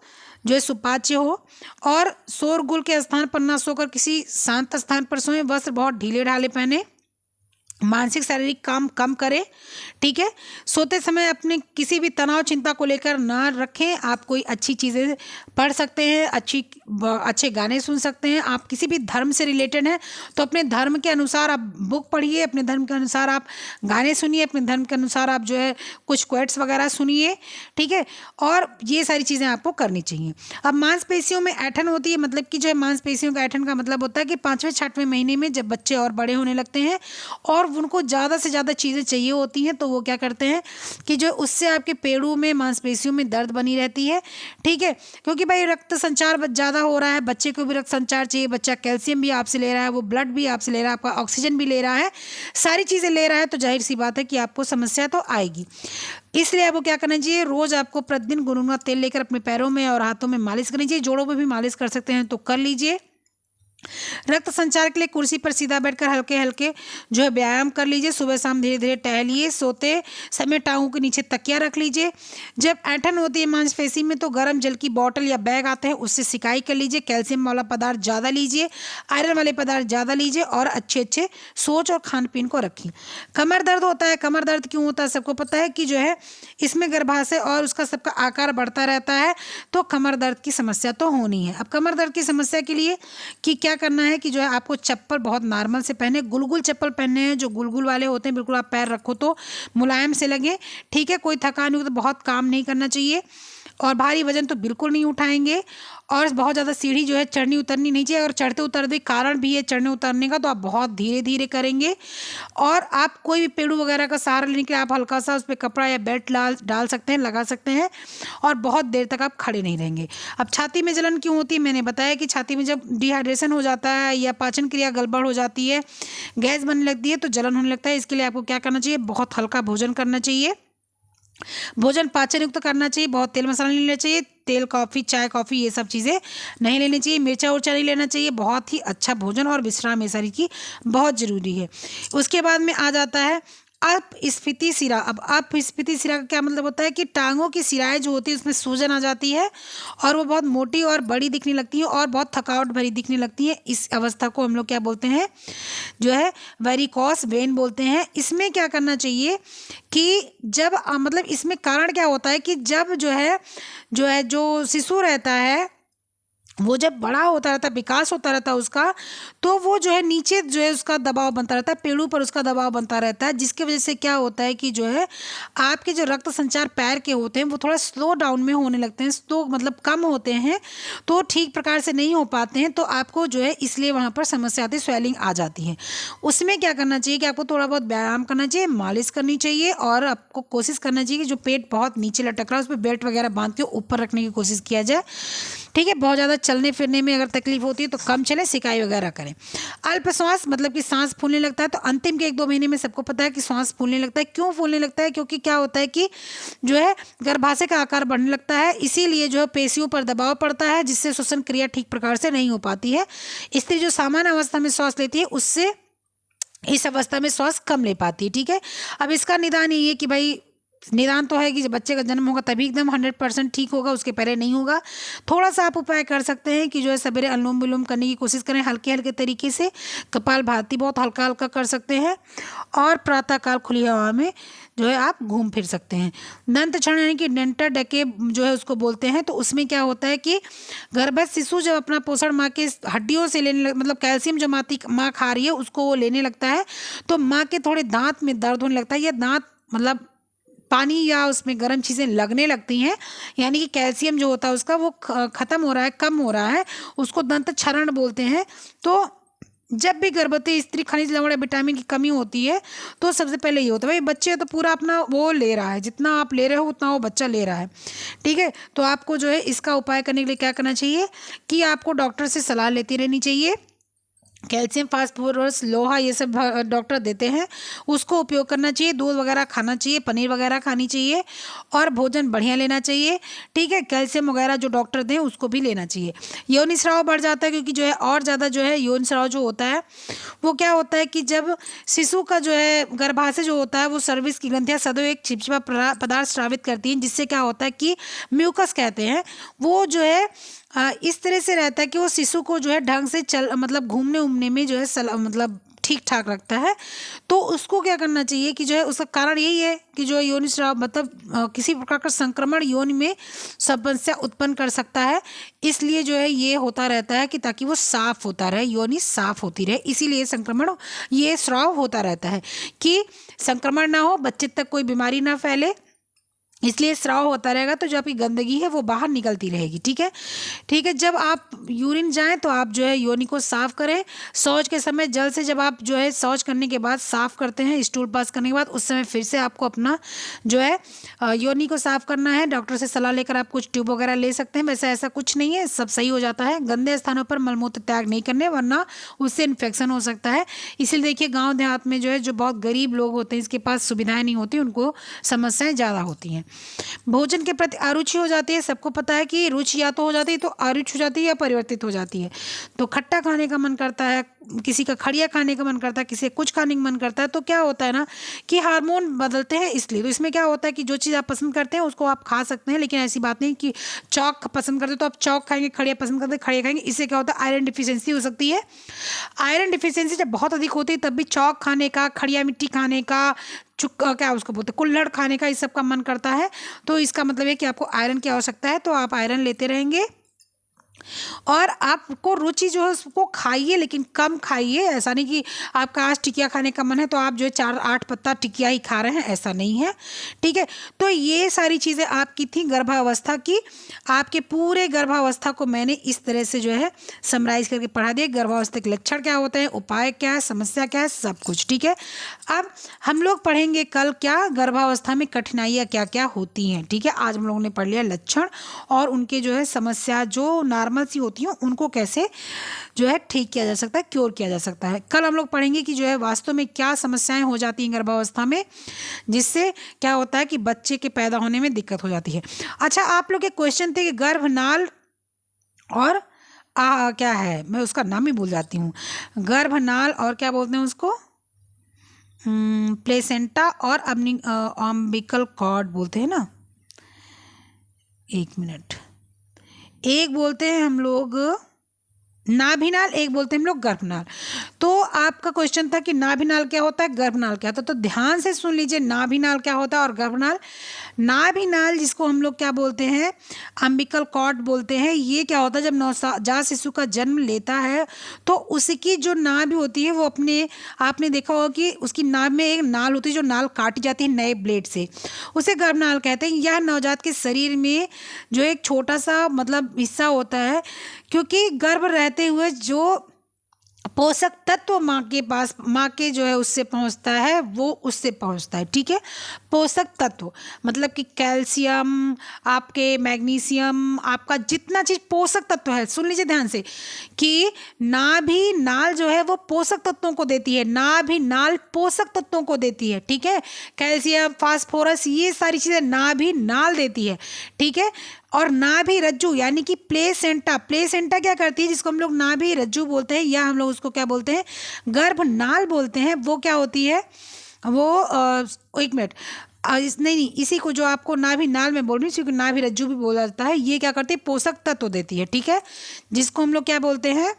जो है सुपाच्य हो, और शोरगुल के स्थान पर ना सोकर किसी शांत स्थान पर सोएं। वस्त्र बहुत ढीले ढाले पहने, मानसिक शारीरिक काम कम करें। ठीक है, सोते समय अपने किसी भी तनाव चिंता को लेकर ना रखें। आप कोई अच्छी चीज़ें पढ़ सकते हैं, अच्छे गाने सुन सकते हैं। आप किसी भी धर्म से रिलेटेड हैं तो अपने धर्म के अनुसार आप बुक पढ़िए, अपने धर्म के अनुसार आप गाने सुनिए, अपने धर्म के अनुसार आप जो है कुछ क्वेट्स वगैरह सुनिए। ठीक है, और ये सारी चीज़ें आपको करनी चाहिए। अब मांसपेशियों में ऐंठन होती है, मतलब कि जो है मांसपेशियों का ऐंठन का मतलब होता है कि 5वें-6वें महीने में जब बच्चे और बड़े होने लगते हैं और उनको ज़्यादा से ज़्यादा चीज़ें चाहिए होती हैं, तो वो क्या करते हैं कि जो उससे आपके पेड़ों में मांसपेशियों में दर्द बनी रहती है। ठीक है, क्योंकि भाई रक्त संचार ज़्यादा हो रहा है, बच्चे को भी रक्त संचार चाहिए, बच्चा कैल्शियम भी आपसे ले रहा है, वो ब्लड भी आपसे ले रहा है, आपका ऑक्सीजन भी ले रहा है, सारी चीज़ें ले रहा है, तो जाहिर सी बात है कि आपको समस्या तो आएगी। इसलिए आपको क्या करना चाहिए, रोज़ आपको प्रतिदिन गुनगुना तेल लेकर अपने पैरों में और हाथों में मालिश करनी चाहिए। जोड़ों में भी मालिश कर सकते हैं तो कर लीजिए। रक्त संचार के लिए कुर्सी पर सीधा बैठकर हल्के हल्के जो है व्यायाम कर लीजिए। सुबह शाम धीरे धीरे टहलिए। सोते समय टांगों के नीचे तकिया रख लीजिए। जब ऐंठन होती है मांसपेशी में तो गर्म जल की बॉटल या बैग आते हैं, उससे सिकाई कर लीजिए। कैल्शियम वाला पदार्थ ज़्यादा लीजिए, आयरन वाले पदार्थ ज़्यादा लीजिए, और अच्छे अच्छे सोच और खान पीन को रखिए। कमर दर्द होता है, कमर दर्द क्यों होता है सबको पता है कि जो है इसमें गर्भाशय और उसका सबका आकार बढ़ता रहता है, तो कमर दर्द की समस्या तो होनी है। अब कमर दर्द की समस्या के लिए कि क्या करना है कि जो है आपको चप्पल बहुत नॉर्मल से पहने, गुलगुल चप्पल पहनने हैं, जो गुलगुल वाले होते हैं, बिल्कुल आप पैर रखो तो मुलायम से लगे। ठीक है, कोई थकान नहीं हो तो बहुत काम नहीं करना चाहिए, और भारी वजन तो बिल्कुल नहीं उठाएंगे, और बहुत ज़्यादा सीढ़ी जो है चढ़नी उतरनी नहीं चाहिए, और चढ़ते उतरते कारण भी है चढ़ने उतरने का, तो आप बहुत धीरे धीरे करेंगे। और आप कोई भी पेड़ू वगैरह का सहारा लेने के लिए आप हल्का सा उस पर कपड़ा या बेल्ट डाल सकते हैं, लगा सकते हैं, और बहुत देर तक आप खड़े नहीं रहेंगे। अब छाती में जलन क्यों होती है, मैंने बताया कि छाती में जब डिहाइड्रेशन हो जाता है या पाचन क्रिया गड़बड़ हो जाती है, गैस बनने लगती है, तो जलन होने लगता है। इसके लिए आपको क्या करना चाहिए, बहुत हल्का भोजन करना चाहिए। भोजन पाचन युक्त करना चाहिए, बहुत तेल मसाला नहीं लेना चाहिए, तेल कॉफ़ी चाय कॉफ़ी ये सब चीज़ें नहीं लेनी चाहिए, मिर्चा उर्चा नहीं लेना चाहिए। बहुत ही अच्छा भोजन और विश्राम ये सारी की बहुत ज़रूरी है। उसके बाद में आ जाता है अपस्फीति शिरा। अब अपस्फीति शिरा का क्या मतलब होता है कि टांगों की शिराएँ जो होती है उसमें सूजन आ जाती है, और वो बहुत मोटी और बड़ी दिखने लगती है, और बहुत थकावट भरी दिखने लगती है। इस अवस्था को हम लोग क्या बोलते हैं, जो है वेरिकोस वेन बोलते हैं। इसमें क्या करना चाहिए कि जब मतलब इसमें कारण क्या होता है कि जब जो शिशु रहता है वो जब बड़ा होता रहता है, विकास होता रहता है उसका, तो वो जो है नीचे जो है उसका दबाव बनता रहता है, पेड़ों पर उसका दबाव बनता रहता है, जिसकी वजह से क्या होता है कि जो है आपके जो रक्त संचार पैर के होते हैं वो थोड़ा स्लो डाउन में होने लगते हैं, स्लो मतलब कम होते हैं, तो ठीक प्रकार से नहीं हो पाते हैं, तो आपको जो है इसलिए वहाँ पर समस्या आती है, स्वेलिंग आ जाती है। उसमें क्या करना चाहिए कि आपको थोड़ा बहुत व्यायाम करना चाहिए, मालिश करनी चाहिए, और आपको कोशिश करना चाहिए कि जो पेट बहुत नीचे लटक रहा है उस पर बेल्ट वगैरह बांध के ऊपर रखने की कोशिश किया जाए। ठीक है, बहुत ज़्यादा चलने फिरने में अगर तकलीफ होती है तो कम चले, सिकाई वगैरह करें। अल्प श्वास मतलब कि सांस फूलने लगता है, तो अंतिम के 1-2 महीने में सबको पता है कि सांस फूलने लगता है। क्यों फूलने लगता है, क्योंकि क्या होता है कि जो है गर्भाशय का आकार बढ़ने लगता है, इसीलिए जो है पेशियों पर दबाव पड़ता है, जिससे श्वसन क्रिया ठीक प्रकार से नहीं हो पाती है। स्त्री जो सामान्य अवस्था में श्वास लेती है उससे इस अवस्था में श्वास कम ले पाती है। ठीक है, अब इसका निदान ये है कि भाई निदान तो है कि जब बच्चे का जन्म होगा तभी एकदम 100% ठीक होगा, उसके पहले नहीं होगा। थोड़ा सा आप उपाय कर सकते हैं कि जो है सवेरे अनुलोम विलोम करने की कोशिश करें हल्के हल्के तरीके से, कपाल भाती बहुत हल्का हल्का कर सकते हैं, और प्रातःकाल खुली हवा में जो है आप घूम फिर सकते हैं। दंत क्षण यानी कि डेंटर डके जो है उसको बोलते हैं, तो उसमें क्या होता है कि गर्भस्थ शिशु जब अपना पोषण माँ के हड्डियों से मतलब कैल्शियम जो माँ खा रही है उसको वो लेने लगता है, तो माँ के थोड़े दांत में दर्द होने लगता है, या दांत मतलब पानी या उसमें गर्म चीज़ें लगने लगती हैं, यानी कि कैल्शियम जो होता है उसका वो ख़त्म हो रहा है, कम हो रहा है, उसको दंत क्षरण बोलते हैं। तो जब भी गर्भवती स्त्री खनिज लवण या विटामिन की कमी होती है तो सबसे पहले ये होता है, भाई बच्चे तो पूरा अपना वो ले रहा है, जितना आप ले रहे हो उतना वो बच्चा ले रहा है, ठीक है। तो आपको जो है इसका उपाय करने के लिए क्या करना चाहिए कि आपको डॉक्टर से सलाह लेती रहनी चाहिए। कैल्शियम, फास्फोरस, लोहा, ये सब डॉक्टर देते हैं, उसको उपयोग करना चाहिए। दूध वगैरह खाना चाहिए, पनीर वगैरह खानी चाहिए और भोजन बढ़िया लेना चाहिए, ठीक है। कैल्शियम वगैरह जो डॉक्टर दें उसको भी लेना चाहिए। योनि स्राव बढ़ जाता है क्योंकि जो है और ज़्यादा जो है यौन स्राव जो होता है वो क्या होता है कि जब शिशु का जो है गर्भाशय जो होता है वो सर्विस की ग्रंथियाँ सदैव एक चिपचिपा पदार्थ स्रावित करती हैं, जिससे क्या होता है कि म्यूकस कहते हैं, वो जो है इस तरह से रहता है कि वो शिशु को जो है ढंग से चल मतलब घूमने उमने में जो है मतलब ठीक ठाक रखता है। तो उसको क्या करना चाहिए कि जो है उसका कारण यही है कि जो योनि स्राव मतलब किसी प्रकार का संक्रमण योनि में समस्या उत्पन्न कर सकता है, इसलिए जो है ये होता रहता है कि ताकि वो साफ होता रहे, योनि साफ होती रहे, इसीलिए संक्रमण ये स्राव होता रहता है कि संक्रमण ना हो, बच्चे तक कोई बीमारी ना फैले, इसलिए स्राव होता रहेगा। तो जो आपकी गंदगी है वो बाहर निकलती रहेगी, ठीक है, ठीक है। जब आप यूरिन जाएं तो आप जो है योनि को साफ करें। शौच के समय जल से जब आप जो है शौच करने के बाद साफ करते हैं, स्टूल पास करने के बाद, उस समय फिर से आपको अपना जो है योनि को साफ करना है। डॉक्टर से सलाह लेकर आप कुछ ट्यूब वगैरह ले सकते हैं, वैसे ऐसा कुछ नहीं है, सब सही हो जाता है। गंदे स्थानों पर मलमूत्र त्याग नहीं करने, वरना उससे इन्फेक्शन हो सकता है। इसीलिए देखिए गाँव देहात में जो है जो बहुत गरीब लोग होते हैं, इसके पास सुविधाएँ नहीं होती, उनको समस्याएँ ज़्यादा होती हैं। भोजन के प्रति अरुचि हो जाती है, सबको पता है कि रुचि या तो हो जाती है तो अरुचि हो जाती है या परिवर्तित हो जाती है। तो खट्टा खाने का मन करता है, किसी का खड़िया खाने का मन करता है, किसी का कुछ खाने का मन करता है, तो क्या होता है ना कि हार्मोन बदलते हैं, इसलिए तो इसमें क्या होता है कि जो चीज़ आप पसंद करते हैं उसको आप खा सकते हैं, लेकिन ऐसी बात नहीं कि चौक पसंद करते तो आप चौक खाएंगे, खड़िया पसंद करते खड़िया खाएंगे। इससे क्या होता है आयरन डिफिशियंसी हो सकती है। आयरन डिफिशियंसी जब बहुत अधिक होती है तब भी चौक खाने का, खड़िया मिट्टी खाने का, चुक्का क्या उसको बोलते हैं कुल्हड़ खाने का, इस सब का मन करता है। तो इसका मतलब है कि आपको आयरन की आवश्यकता है, तो आप आयरन लेते रहेंगे। और आपको रुचि जो है उसको खाइए, लेकिन कम खाइए। ऐसा नहीं कि आपका आज टिकिया खाने का मन है तो आप जो है 4-8 पत्ता टिकिया ही खा रहे हैं, ऐसा नहीं है, ठीक है। तो ये सारी चीज़ें आपकी थी गर्भावस्था की। आपके पूरे गर्भावस्था को मैंने इस तरह से जो है समराइज करके पढ़ा दिया। गर्भावस्था के लक्षण क्या होते हैं, उपाय क्या है, समस्या क्या है, सब कुछ, ठीक है। अब हम लोग पढ़ेंगे कल क्या गर्भावस्था में कठिनाइयाँ क्या क्या होती हैं, ठीक है। आज हम लोगों ने पढ़ लिया लक्षण और उनके जो है समस्या जो नॉर्मल सी होती हैं उनको कैसे जो है ठीक किया जा सकता है, क्योर किया जा सकता है। कल हम लोग पढ़ेंगे कि जो है वास्तव में क्या समस्याएं हो जाती हैं गर्भावस्था में, जिससे क्या होता है कि बच्चे के पैदा होने में दिक्कत हो जाती है। अच्छा, आप लोग के क्वेश्चन थे कि गर्भनाल और क्या है, मैं उसका नाम ही भूल जाती हूँ, गर्भनाल और क्या बोलते हैं उसको, प्लेसेंटा और अम्बिकल कॉर्ड बोलते हैं ना, एक मिनट, एक बोलते हैं हम लोग नाभिनाल, एक बोलते हैं हम लोग गर्भनाल। तो आपका क्वेश्चन था कि नाभिनाल क्या होता है, गर्भनाल क्या होता है, तो ध्यान से सुन लीजिए नाभिनाल क्या होता है और गर्भनाल। नाभिनाल जिसको हम लोग क्या बोलते हैं, अम्बिकल कॉर्ड बोलते हैं, ये क्या होता है जब नवजात शिशु का जन्म लेता है तो उसकी जो नाभि होती है वो अपने, आपने देखा होगा कि उसकी नाभ में एक नाल होती है, जो नाल काटी जाती है नए ब्लेड से, उसे गर्भनाल कहते हैं। यह नवजात के शरीर में जो एक छोटा सा मतलब हिस्सा होता है, क्योंकि गर्भ रहते हुए जो पोषक तत्व माँ के पास, माँ के जो है उससे पहुँचता है, वो उससे पहुँचता है, ठीक है। पोषक तत्व मतलब कि कैल्शियम, आपके मैग्नीशियम, आपका जितना चीज़ पोषक तत्व है, सुन लीजिए ध्यान से कि नाभि नाल जो है वो पोषक तत्वों को देती है, नाभि नाल पोषक तत्वों को देती है, ठीक है। कैल्शियम, फास्फोरस, ये सारी चीज़ें नाभि नाल देती है, ठीक है। और नाभि रज्जु यानी कि प्लेसेंटा, प्लेसेंटा क्या करती है, जिसको हम लोग नाभि रज्जु बोलते हैं या हम लोग उसको क्या बोलते हैं, गर्भनाल बोलते हैं, वो क्या होती है, वो एक मिनट, नहीं, इसी को जो आपको नाभि नाल में बोल रही हूँ, क्योंकि नाभि रज्जु भी बोला जाता है, ये क्या करती है, पोषक तत्व देती है, ठीक है, जिसको हम लोग क्या बोलते हैं,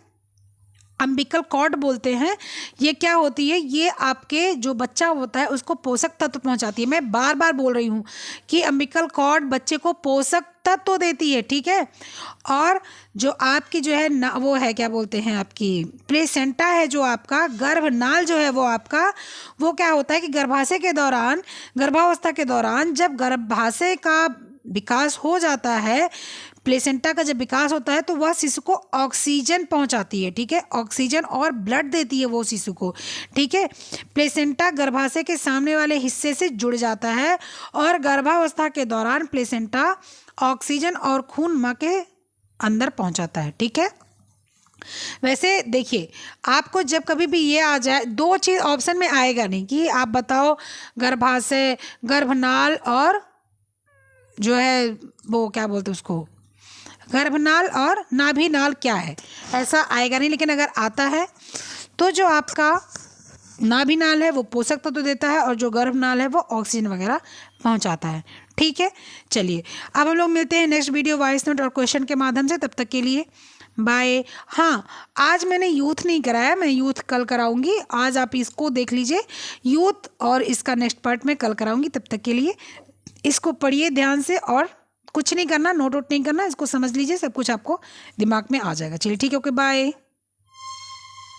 अम्बिकल कॉर्ड बोलते हैं। ये क्या होती है, ये आपके जो बच्चा होता है उसको पोषक तत्व पहुंचाती है। मैं बार बार बोल रही हूँ कि अम्बिकल कॉर्ड बच्चे को पोषक तत्व देती है, ठीक है। और जो आपकी जो है ना वो है क्या बोलते हैं, आपकी प्लेसेंटा है, जो आपका गर्भनाल जो है वो आपका, वो क्या होता है कि गर्भाशय के दौरान, गर्भावस्था के दौरान जब गर्भाशय का विकास हो जाता है, प्लेसेंटा का जब विकास होता है तो वह शिशु को ऑक्सीजन पहुंचाती है, ठीक है, ऑक्सीजन और ब्लड देती है वो शिशु को, ठीक है। प्लेसेंटा गर्भाशय के सामने वाले हिस्से से जुड़ जाता है और गर्भावस्था के दौरान प्लेसेंटा ऑक्सीजन और खून मां के अंदर पहुंचाता है, ठीक है। वैसे देखिए, आपको जब कभी भी ये आ जाए, दो चीज़ ऑप्शन में आएगा नहीं कि आप बताओ गर्भाशय, गर्भनाल और जो है वो क्या बोलते हैं उसको, गर्भनाल और नाभिनाल क्या है, ऐसा आएगा नहीं। लेकिन अगर आता है तो जो आपका नाभिनाल है वो पोषक तत्व देता है और जो गर्भनाल है वो ऑक्सीजन वगैरह पहुंचाता है, ठीक है। चलिए अब हम लोग मिलते हैं नेक्स्ट वीडियो वॉइस नोट और क्वेश्चन के माध्यम से, तब तक के लिए बाय। हाँ, आज मैंने यूथ नहीं कराया, मैं यूथ कल कराऊंगी। आज आप इसको देख लीजिए यूथ, और इसका नेक्स्ट पार्ट में कल कराऊंगी। तब तक के लिए इसको पढ़िए ध्यान से और कुछ नहीं करना, नोट वोट नहीं करना, इसको समझ लीजिए, सब कुछ आपको दिमाग में आ जाएगा। चलिए ठीक है, ओके बाय।